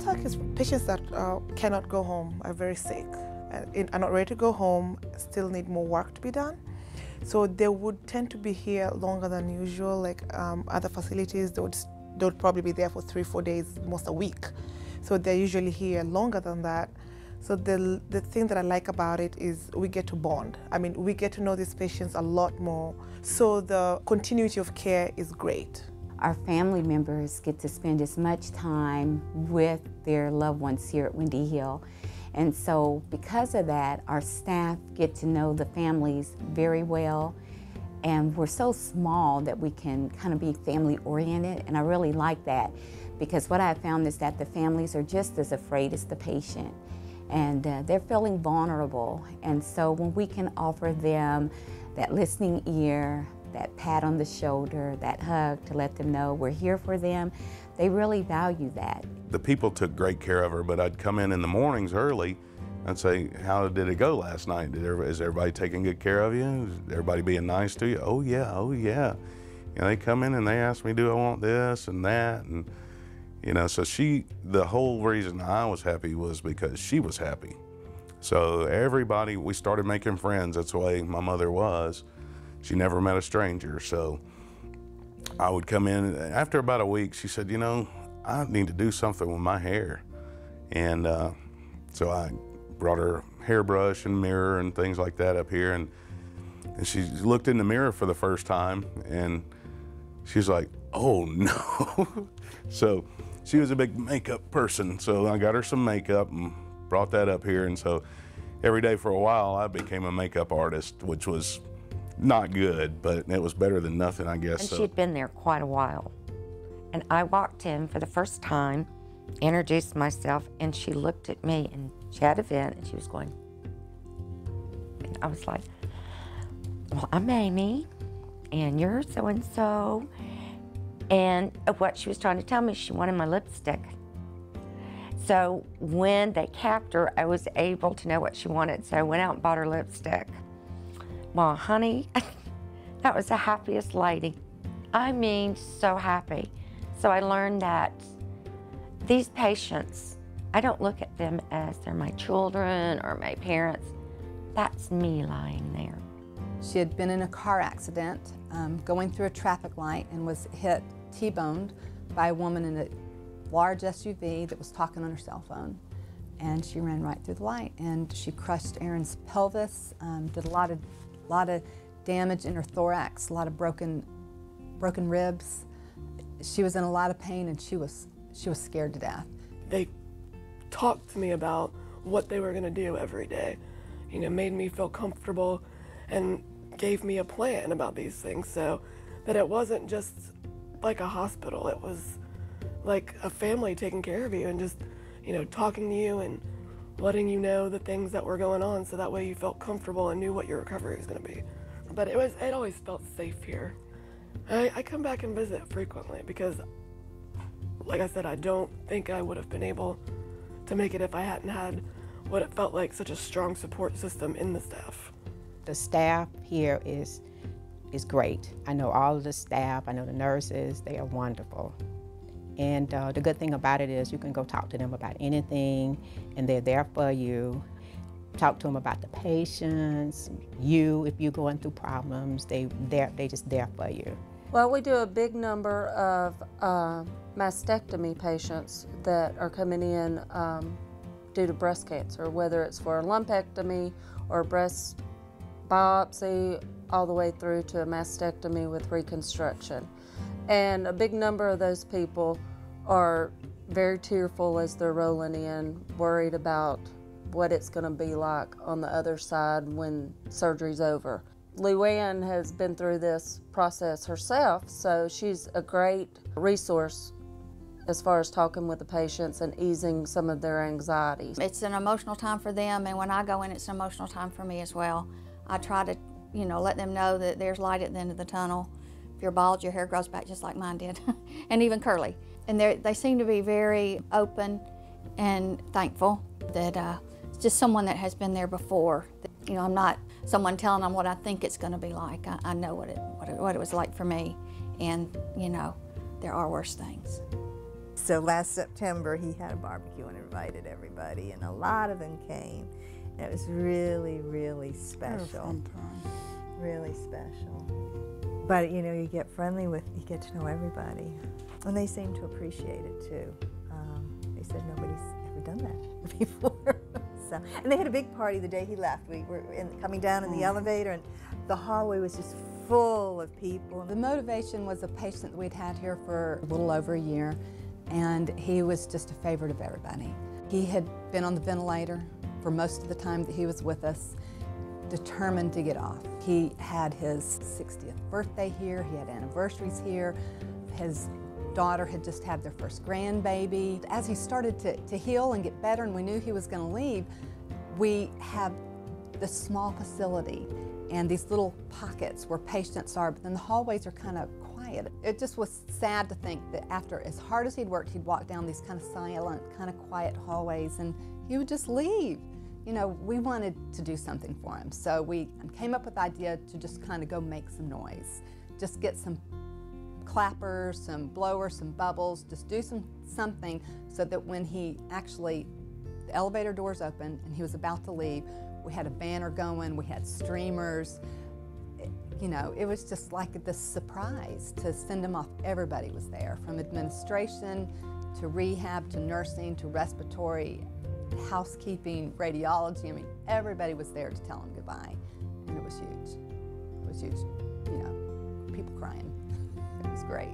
talk is patients that cannot go home, are very sick, are not ready to go home, still need more work to be done. So they would tend to be here longer than usual. Like other facilities, they would probably be there for 3-4 days, most a week. So they're usually here longer than that. So the thing that I like about it is we get to bond. I mean, we get to know these patients a lot more. So the continuity of care is great. Our family members get to spend as much time with their loved ones here at Windy Hill. And so because of that, our staff get to know the families very well. And we're so small that we can kind of be family oriented. And I really like that, because what I found is that the families are just as afraid as the patient. And they're feeling vulnerable. And so when we can offer them that listening ear, that pat on the shoulder, that hug to let them know we're here for them, they really value that. The people took great care of her, but I'd come in the mornings early and say, how did it go last night? Is everybody taking good care of you? Is everybody being nice to you? Oh yeah, oh yeah. You know, they come in and they ask me, do I want this and that? And you know, so the whole reason I was happy was because she was happy. So everybody, we started making friends. That's the way my mother was. She never met a stranger. So I would come in, after about a week, she said, you know, I need to do something with my hair. And so I brought her hairbrush and mirror and things like that up here. And she looked in the mirror for the first time and she's like, oh no. So she was a big makeup person. So I got her some makeup and brought that up here. And so every day for a while, I became a makeup artist, which was not good, but it was better than nothing, I guess. And she'd been there quite a while. And I walked in for the first time, introduced myself, and she looked at me, and she had a vent, and she was going, and I was like, well, I'm Amy, and you're so-and-so. And what she was trying to tell me, she wanted my lipstick. So when they capped her, I was able to know what she wanted, so I went out and bought her lipstick. Well, honey, that was the happiest lady. I mean, so happy. So I learned that these patients, I don't look at them as they're my children or my parents. That's me lying there. She had been in a car accident, going through a traffic light, and was hit, T-boned, by a woman in a large SUV that was talking on her cell phone. And she ran right through the light, and she crushed Erin's pelvis, did a lot of damage in her thorax, a lot of broken ribs. She was in a lot of pain, and she was scared to death. They talked to me about what they were going to do every day, you know, made me feel comfortable and gave me a plan about these things, so that it wasn't just like a hospital. It was like a family taking care of you and just, you know, talking to you and letting you know the things that were going on, so that way you felt comfortable and knew what your recovery was going to be. But it always felt safe here. I come back and visit frequently because, like I said, I don't think I would have been able to make it if I hadn't had what it felt like such a strong support system in the staff. The staff here is great. I know all of the staff, I know the nurses, they are wonderful. And the good thing about it is you can go talk to them about anything, and they're there for you. Talk to them about the patients, if you're going through problems, they just there for you. Well, we do a big number of mastectomy patients that are coming in due to breast cancer, whether it's for a lumpectomy or breast biopsy, all the way through to a mastectomy with reconstruction. And a big number of those people are very tearful as they're rolling in, worried about what it's going to be like on the other side when surgery's over. Luann has been through this process herself, so she's a great resource as far as talking with the patients and easing some of their anxieties. It's an emotional time for them, and when I go in, it's an emotional time for me as well. I try to, you know, let them know that there's light at the end of the tunnel. If you're bald, your hair grows back just like mine did, and even curly. And they seem to be very open and thankful that it's just someone that has been there before. You know, I'm not someone telling them what I think it's going to be like. I know what it was like for me, and you know, there are worse things. So last September he had a barbecue and invited everybody, and a lot of them came. And it was really, really special. Really special. But you know, you get friendly with, you get to know everybody, and they seem to appreciate it too. They said nobody's ever done that before. So, and they had a big party the day he left. We were coming down in the elevator, and the hallway was just full of people. The motivation was a patient that we'd had here for a little over a year, and he was just a favorite of everybody. He had been on the ventilator for most of the time that he was with us, determined to get off. He had his 60th birthday here, he had anniversaries here, his daughter had just had their first grandbaby. As he started to heal and get better and we knew he was going to leave, we have this small facility and these little pockets where patients are, but then the hallways are kind of quiet. It just was sad to think that after as hard as he'd worked, he'd walk down these kind of silent, kind of quiet hallways and he would just leave. You know, we wanted to do something for him, so we came up with the idea to just kind of go make some noise. Just get some clappers, some blowers, some bubbles, just do something so that when he actually, the elevator doors opened and he was about to leave, we had a banner going, we had streamers. You know, it was just like this surprise to send him off. Everybody was there, from administration to rehab to nursing to respiratory, housekeeping, radiology. I mean, everybody was there to tell him goodbye, and it was huge. It was huge. You know, people crying. It was great.